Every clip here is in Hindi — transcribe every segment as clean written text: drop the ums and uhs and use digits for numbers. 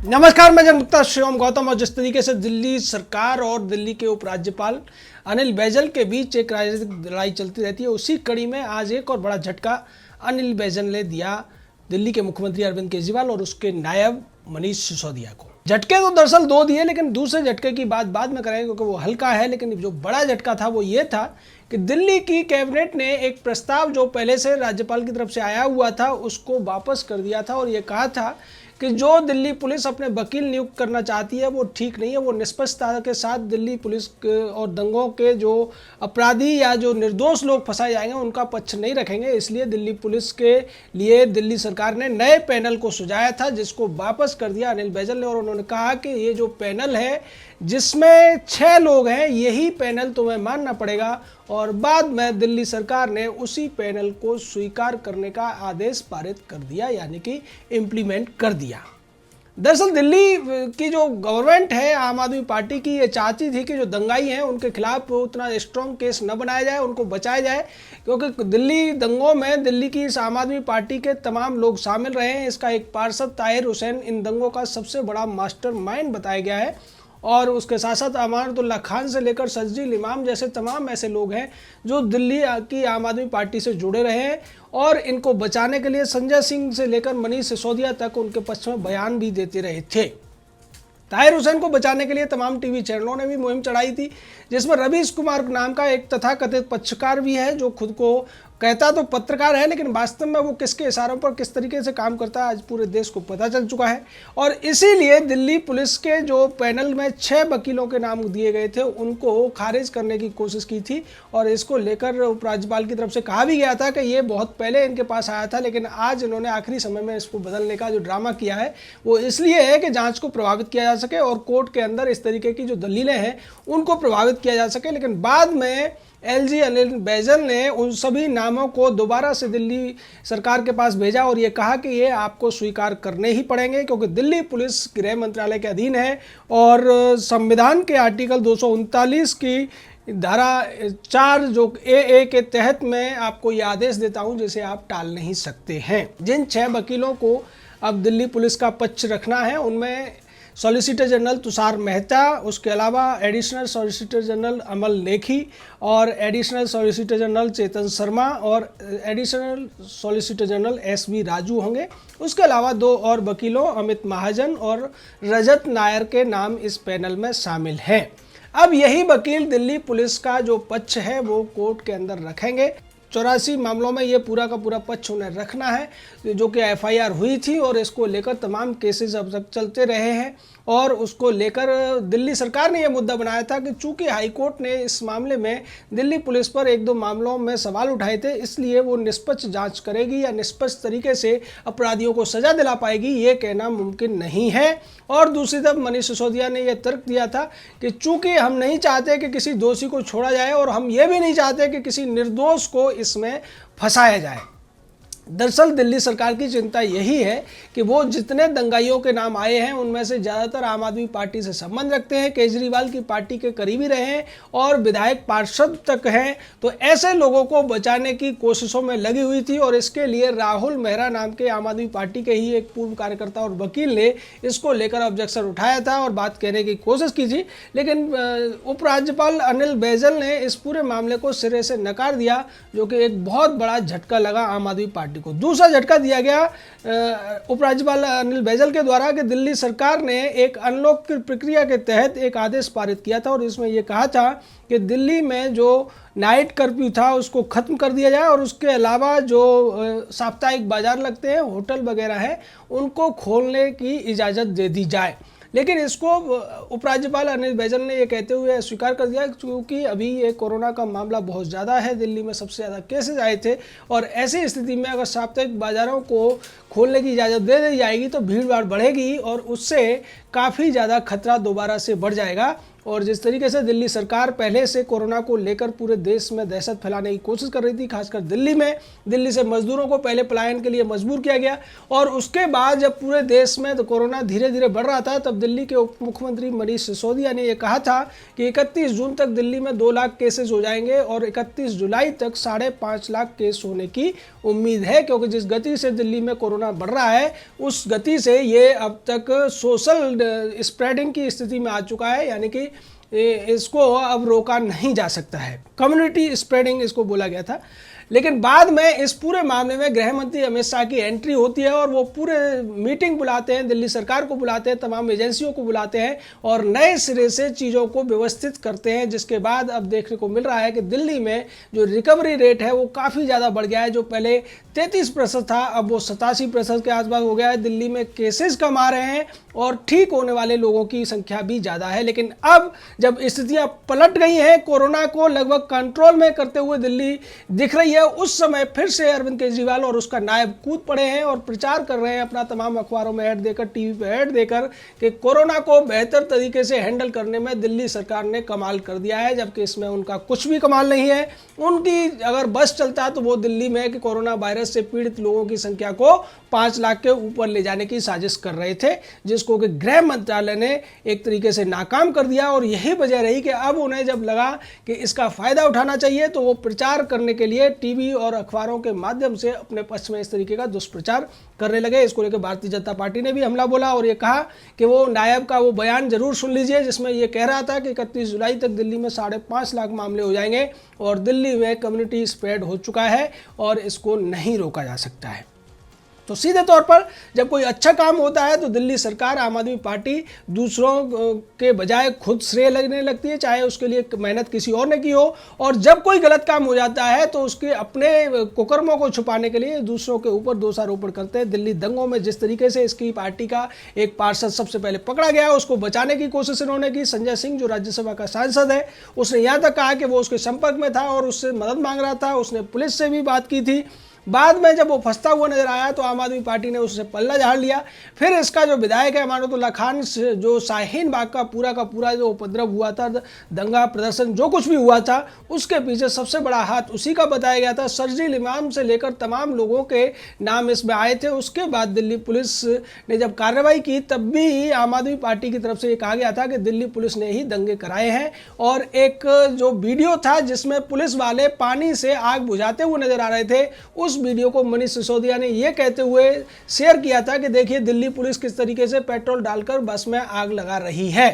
नमस्कार, मैं जनमुक्ता शिवम गौतम। और जिस तरीके से दिल्ली सरकार और दिल्ली के उपराज्यपाल अनिल बैजल के बीच एक राजनीतिक लड़ाई चलती रहती है, उसी कड़ी में आज एक और बड़ा झटका अनिल बैजल ने दिया दिल्ली के मुख्यमंत्री अरविंद केजरीवाल और उसके नायब मनीष सिसोदिया को। झटके तो दरअसल दो दिए, लेकिन दूसरे झटके की बात बाद में करेंगे क्योंकि वो हल्का है। लेकिन जो बड़ा झटका था वो ये था कि दिल्ली की कैबिनेट ने एक प्रस्ताव जो पहले से राज्यपाल की तरफ से आया हुआ था उसको वापस कर दिया था और ये कहा था कि जो दिल्ली पुलिस अपने वकील नियुक्त करना चाहती है वो ठीक नहीं है। वो निष्पक्षता के साथ दिल्ली पुलिस और दंगों के जो अपराधी या जो निर्दोष लोग फंसाए जाएंगे उनका पक्ष नहीं रखेंगे। इसलिए दिल्ली पुलिस के लिए दिल्ली सरकार ने नए पैनल को सुझाया था, जिसको वापस कर दिया अनिल बैजल ने। और उन्होंने कहा कि ये जो पैनल है जिसमें 6 लोग हैं, यही पैनल तुम्हें मानना पड़ेगा। और बाद में दिल्ली सरकार ने उसी पैनल को स्वीकार करने का आदेश पारित कर दिया, यानी कि इम्प्लीमेंट कर दिया। दरअसल दिल्ली की जो गवर्नमेंट है आम आदमी पार्टी की, ये चाहती थी कि जो दंगाई हैं उनके खिलाफ उतना स्ट्रॉन्ग केस न बनाया जाए, उनको बचाया जाए, क्योंकि दिल्ली दंगों में दिल्ली की इस आम आदमी पार्टी के तमाम लोग शामिल रहे हैं। इसका एक पार्षद ताहिर हुसैन इन दंगों का सबसे बड़ा मास्टरमाइंड बताया गया है। और उसके साथ साथ अमानतुल्लाह खान से लेकर सज्जिल इमाम जैसे तमाम ऐसे लोग हैं जो दिल्ली की आम आदमी पार्टी से जुड़े रहे हैं। और इनको बचाने के लिए संजय सिंह से लेकर मनीष सिसोदिया तक उनके पक्ष में बयान भी देते रहे थे। ताहिर हुसैन को बचाने के लिए तमाम टीवी चैनलों ने भी मुहिम चढ़ाई थी, जिसमें रवीश कुमार नाम का एक तथाकथित पक्षकार भी है जो खुद को कहता तो पत्रकार है, लेकिन वास्तव में वो किसके इशारों पर किस तरीके से काम करता है आज पूरे देश को पता चल चुका है। और इसीलिए दिल्ली पुलिस के जो पैनल में 6 वकीलों के नाम दिए गए थे उनको खारिज करने की कोशिश की थी। और इसको लेकर उपराज्यपाल की तरफ से कहा भी गया था कि ये बहुत पहले इनके पास आया था, लेकिन आज इन्होंने आखिरी समय में इसको बदलने का जो ड्रामा किया है वो इसलिए है कि जाँच को प्रभावित किया जा सके और कोर्ट के अंदर इस तरीके की जो दलीलें हैं उनको प्रभावित किया जा सके। लेकिन बाद में एलजी अनिल बैजल ने उन सभी नामों को दोबारा से दिल्ली सरकार के पास भेजा और ये कहा कि ये आपको स्वीकार करने ही पड़ेंगे, क्योंकि दिल्ली पुलिस गृह मंत्रालय के अधीन है और संविधान के आर्टिकल 239 की धारा 4 जो ए के तहत मैं आपको ये आदेश देता हूं जिसे आप टाल नहीं सकते हैं। जिन 6 वकीलों को अब दिल्ली पुलिस का पक्ष रखना है उनमें सॉलिसिटर जनरल तुषार मेहता, उसके अलावा additional solicitor general Amal Lekhi और additional solicitor general Chetan Sharma और additional solicitor general SV Raju होंगे। उसके अलावा 2 और वकीलों अमित महाजन और रजत नायर के नाम इस पैनल में शामिल हैं। अब यही वकील दिल्ली पुलिस का जो पक्ष है वो कोर्ट के अंदर रखेंगे। 84 मामलों में ये पूरा का पूरा पक्ष उन्हें रखना है, जो कि एफआईआर हुई थी और इसको लेकर तमाम केसेस अब तक चलते रहे हैं। और उसको लेकर दिल्ली सरकार ने यह मुद्दा बनाया था कि चूंकि हाईकोर्ट ने इस मामले में दिल्ली पुलिस पर 1-2 मामलों में सवाल उठाए थे, इसलिए वो निष्पक्ष जांच करेगी या निष्पक्ष तरीके से अपराधियों को सजा दिला पाएगी, ये कहना मुमकिन नहीं है। और दूसरी तरफ मनीष सिसोदिया ने यह तर्क दिया था कि चूंकि हम नहीं चाहते कि किसी दोषी को छोड़ा जाए और हम ये भी नहीं चाहते कि किसी निर्दोष को इसमें फंसाया जाए। दरअसल दिल्ली सरकार की चिंता यही है कि वो जितने दंगाइयों के नाम आए हैं उनमें से ज़्यादातर आम आदमी पार्टी से संबंध रखते हैं, केजरीवाल की पार्टी के करीबी रहे हैं और विधायक पार्षद तक हैं। तो ऐसे लोगों को बचाने की कोशिशों में लगी हुई थी और इसके लिए राहुल मेहरा नाम के आम आदमी पार्टी के ही एक पूर्व कार्यकर्ता और वकील ने इसको लेकर ऑब्जेक्शन उठाया था और बात कहने की कोशिश की थी। लेकिन उपराज्यपाल अनिल बैजल ने इस पूरे मामले को सिरे से नकार दिया, जो कि एक बहुत बड़ा झटका लगा आम आदमी पार्टी को। दूसरा झटका दिया गया उपराज्यपाल अनिल बैजल के द्वारा कि दिल्ली सरकार ने एक अनलॉक की प्रक्रिया के तहत एक आदेश पारित किया था और इसमें यह कहा था कि दिल्ली में जो नाइट कर्फ्यू था उसको खत्म कर दिया जाए और उसके अलावा जो साप्ताहिक बाजार लगते हैं, होटल वगैरह है, उनको खोलने की इजाज़त दे दी जाए। लेकिन इसको उपराज्यपाल अनिल बैजल ने ये कहते हुए स्वीकार कर दिया क्योंकि अभी ये कोरोना का मामला बहुत ज़्यादा है, दिल्ली में सबसे ज़्यादा केसेस आए थे और ऐसी स्थिति में अगर साप्ताहिक बाज़ारों को खोलने की इजाज़त दे दी जाएगी तो भीड़ भाड़ बढ़ेगी और उससे काफ़ी ज़्यादा खतरा दोबारा से बढ़ जाएगा। और जिस तरीके से दिल्ली सरकार पहले से कोरोना को लेकर पूरे देश में दहशत फैलाने की कोशिश कर रही थी, खासकर दिल्ली में, दिल्ली से मजदूरों को पहले पलायन के लिए मजबूर किया गया और उसके बाद जब पूरे देश में तो कोरोना धीरे धीरे बढ़ रहा था, तब दिल्ली के उप मुख्यमंत्री मनीष सिसोदिया ने यह कहा था कि 31 जून तक दिल्ली में 2 लाख केसेस हो जाएंगे और 31 जुलाई तक 5.5 लाख केस होने की उम्मीद है, क्योंकि जिस गति से दिल्ली में कोरोना बढ़ रहा है उस गति से ये अब तक सोशल स्प्रेडिंग की स्थिति में आ चुका है, यानी कि इसको अब रोका नहीं जा सकता है। कम्युनिटी स्प्रेडिंग इसको बोला गया था। लेकिन बाद में इस पूरे मामले में गृह मंत्री अमित शाह की एंट्री होती है और वो पूरे मीटिंग बुलाते हैं, दिल्ली सरकार को बुलाते हैं, तमाम एजेंसियों को बुलाते हैं और नए सिरे से चीज़ों को व्यवस्थित करते हैं, जिसके बाद अब देखने को मिल रहा है कि दिल्ली में जो रिकवरी रेट है वो काफ़ी ज़्यादा बढ़ गया है। जो पहले 33% था अब वो 87% के आसपास हो गया है। दिल्ली में केसेस कम आ रहे हैं और ठीक होने वाले लोगों की संख्या भी ज़्यादा है। लेकिन अब जब स्थितियाँ पलट गई हैं, कोरोना को लगभग कंट्रोल में करते हुए दिल्ली दिख रही है, उस समय फिर से अरविंद केजरीवाल और उसका नायब कूद पड़े हैं और प्रचार कर रहे हैं अपना, तमाम अखबारों में ऐड देकर, टीवी पे ऐड देकर कि कोरोना को बेहतर तरीके से हैंडल करने में दिल्ली सरकार ने कमाल कर दिया है, जबकि इसमें उनका कुछ भी कमाल नहीं है। उनकी अगर बस चलता तो वो दिल्ली में कि कोरोना वायरस से पीड़ित लोगों की संख्या को 5 लाख के ऊपर ले जाने की साजिश कर रहे थे, जिसको कि गृह मंत्रालय ने एक तरीके से नाकाम कर दिया। और यही वजह रही कि अब उन्हें जब लगा कि इसका फायदा उठाना चाहिए तो वो प्रचार करने के लिए टीवी और अखबारों के माध्यम से अपने पक्ष में इस तरीके का दुष्प्रचार करने लगे। इसको लेकर भारतीय जनता पार्टी ने भी हमला बोला और ये कहा कि वो नायब का वो बयान जरूर सुन लीजिए, जिसमें ये कह रहा था कि 31 जुलाई तक दिल्ली में 5.5 लाख मामले हो जाएंगे और दिल्ली में कम्युनिटी स्प्रेड हो चुका है और इसको नहीं रोका जा सकता है। तो सीधे तौर पर जब कोई अच्छा काम होता है तो दिल्ली सरकार, आम आदमी पार्टी दूसरों के बजाय खुद श्रेय लगने लगती है, चाहे उसके लिए मेहनत किसी और ने की हो। और जब कोई गलत काम हो जाता है तो उसके अपने कुकर्मों को छुपाने के लिए दूसरों के ऊपर दोषारोपण करते हैं। दिल्ली दंगों में जिस तरीके से इसकी पार्टी का एक पार्षद सबसे पहले पकड़ा गया, उसको बचाने की कोशिश इन्होंने की। संजय सिंह जो राज्यसभा का सांसद है, उसने यहाँ तक कहा कि वो उसके संपर्क में था और उससे मदद मांग रहा था, उसने पुलिस से भी बात की थी। बाद में जब वो फंसता हुआ नजर आया तो आम आदमी पार्टी ने उससे पल्ला झाड़ लिया। फिर इसका जो विधायक है अमानतुल्लाह खान, जो शाहीन बाग का पूरा जो उपद्रव हुआ था, दंगा प्रदर्शन जो कुछ भी हुआ था, उसके पीछे सबसे बड़ा हाथ उसी का बताया गया था। शर्जील इमाम से लेकर तमाम लोगों के नाम इसमें आए थे। उसके बाद दिल्ली पुलिस ने जब कार्रवाई की तब भी आम आदमी पार्टी की तरफ से ये कहा गया था कि दिल्ली पुलिस ने ही दंगे कराए हैं। और एक जो वीडियो था जिसमें पुलिस वाले पानी से आग बुझाते हुए नजर आ रहे थे, उस वीडियो को मनीष सिसोदिया ने यह कहते हुए शेयर किया था कि देखिए दिल्ली पुलिस किस तरीके से पेट्रोल डालकर बस में आग लगा रही है।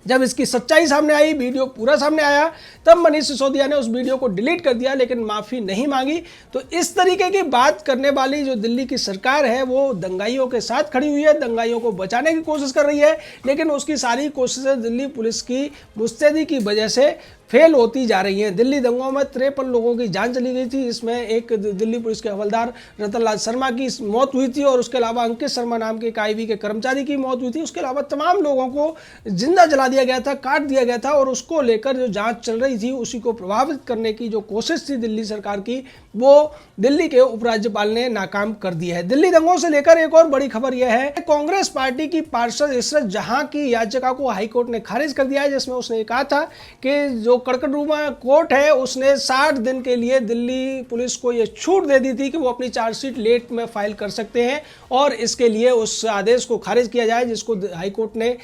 जब इसकी सच्चाई सामने आई, वीडियो पूरा सामने आया, तब मनीष सिसोदिया ने उस वीडियो को डिलीट कर दिया, लेकिन माफ़ी नहीं मांगी। तो इस तरीके की बात करने वाली जो दिल्ली की सरकार है वो दंगाइयों के साथ खड़ी हुई है, दंगाइयों को बचाने की कोशिश कर रही है, लेकिन उसकी सारी कोशिशें दिल्ली पुलिस की मुस्तैदी की वजह से फेल होती जा रही हैं। दिल्ली दंगों में 53 लोगों की जान चली गई थी। इसमें एक दिल्ली पुलिस के हवलदार रतनलाल शर्मा की मौत हुई थी और उसके अलावा अंकित शर्मा नाम के एक आईबी के कर्मचारी की मौत हुई थी। उसके अलावा तमाम लोगों को जिंदा जला दिया गया था, काट दिया गया था। और उसको लेकर जो जांच चल रही थी, उसी को प्रभावित करने की जो कोशिश थी दिल्ली सरकार की, वो दिल्ली के उपराज्यपाल ने नाकाम कर दी है। दिल्ली दंगों से लेकर एक और बड़ी खबर यह है, कांग्रेस पार्टी की पार्षद इशरत जहां की याचिका को हाईकोर्ट ने खारिज कर दिया है, जिसमें उसने कहा था कि जो कड़कड़ुमा कोर्ट है उसने 60 दिन के लिए दिल्ली पुलिस को यह छूट दे दी थी कि वो अपनी चार्जशीट लेट में फाइल कर सकते हैं और इसके लिए उस आदेश को खारिज किया जाए, जिसको हाईकोर्ट ने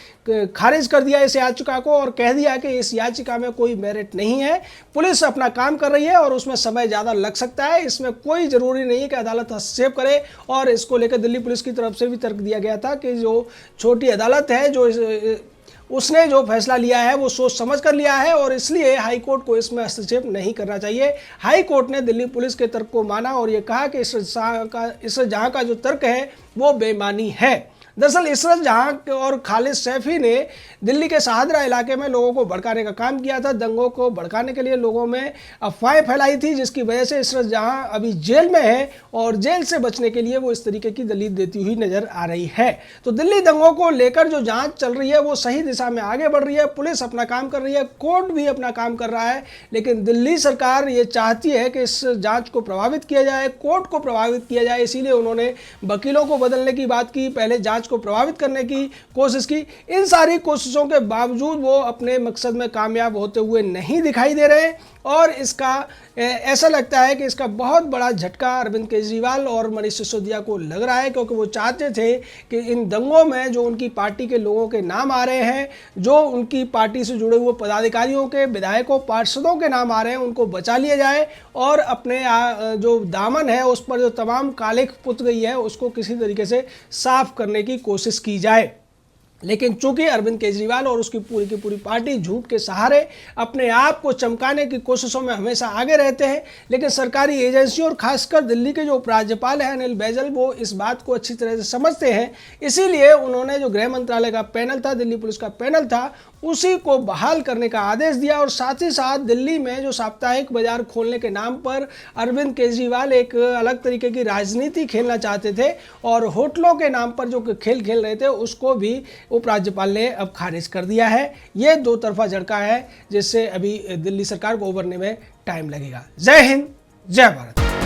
खारिज कर दिया इस याचिका को और कह दिया कि इस याचिका में कोई मेरिट नहीं है। पुलिस अपना काम कर रही है और उसमें समय ज़्यादा लग सकता है, इसमें कोई ज़रूरी नहीं है कि अदालत हस्तक्षेप करे। और इसको लेकर दिल्ली पुलिस की तरफ से भी तर्क दिया गया था कि जो छोटी अदालत है, जो उसने जो फैसला लिया है वो सोच समझ कर लिया है और इसलिए हाईकोर्ट को इसमें हस्तक्षेप नहीं करना चाहिए। हाईकोर्ट ने दिल्ली पुलिस के तर्क को माना और ये कहा कि इशरत जहां का जो तर्क है वो बेईमानी है। दरअसल इशरत जहां और खालिद सैफी ने दिल्ली के शाहदरा इलाके में लोगों को भड़काने का काम किया था, दंगों को भड़काने के लिए लोगों में अफवाहें फैलाई थी, जिसकी वजह से इशरत जहां अभी जेल में है और जेल से बचने के लिए वो इस तरीके की दलील देती हुई नजर आ रही है। तो दिल्ली दंगों को लेकर जो जांच चल रही है वो सही दिशा में आगे बढ़ रही है, पुलिस अपना काम कर रही है, कोर्ट भी अपना काम कर रहा है, लेकिन दिल्ली सरकार ये चाहती है कि इस जाँच को प्रभावित किया जाए, कोर्ट को प्रभावित किया जाए। इसीलिए उन्होंने वकीलों को बदलने की बात की, पहले जाँच समाज को प्रभावित करने की कोशिश की। इन सारी कोशिशों के बावजूद वो अपने मकसद में कामयाब होते हुए नहीं दिखाई दे रहे और इसका ऐसा लगता है कि इसका बहुत बड़ा झटका अरविंद केजरीवाल और मनीष सिसोदिया को लग रहा है, क्योंकि वो चाहते थे कि इन दंगों में जो उनकी पार्टी के लोगों के नाम आ रहे हैं, जो उनकी पार्टी से जुड़े हुए पदाधिकारियों के, विधायकों, पार्षदों के नाम आ रहे हैं, उनको बचा लिया जाए और अपने जो दामन है उस पर जो तमाम कालिख पुत गई है उसको किसी तरीके से साफ करने की कोशिश की जाए। लेकिन चूंकि अरविंद केजरीवाल और उसकी पूरी की पूरी पार्टी झूठ के सहारे अपने आप को चमकाने की कोशिशों में हमेशा आगे रहते हैं, लेकिन सरकारी एजेंसियों और खासकर दिल्ली के जो उपराज्यपाल हैं अनिल बैजल, वो इस बात को अच्छी तरह से समझते हैं। इसीलिए उन्होंने जो गृह मंत्रालय का पैनल था, दिल्ली पुलिस का पैनल था, उसी को बहाल करने का आदेश दिया और साथ ही साथ दिल्ली में जो साप्ताहिक बाजार खोलने के नाम पर अरविंद केजरीवाल एक अलग तरीके की राजनीति खेलना चाहते थे और होटलों के नाम पर जो खेल खेल रहे थे उसको भी उपराज्यपाल ने अब खारिज कर दिया है। ये दो तरफा झटका है जिससे अभी दिल्ली सरकार को उभरने में टाइम लगेगा। जय हिंद, जय भारत।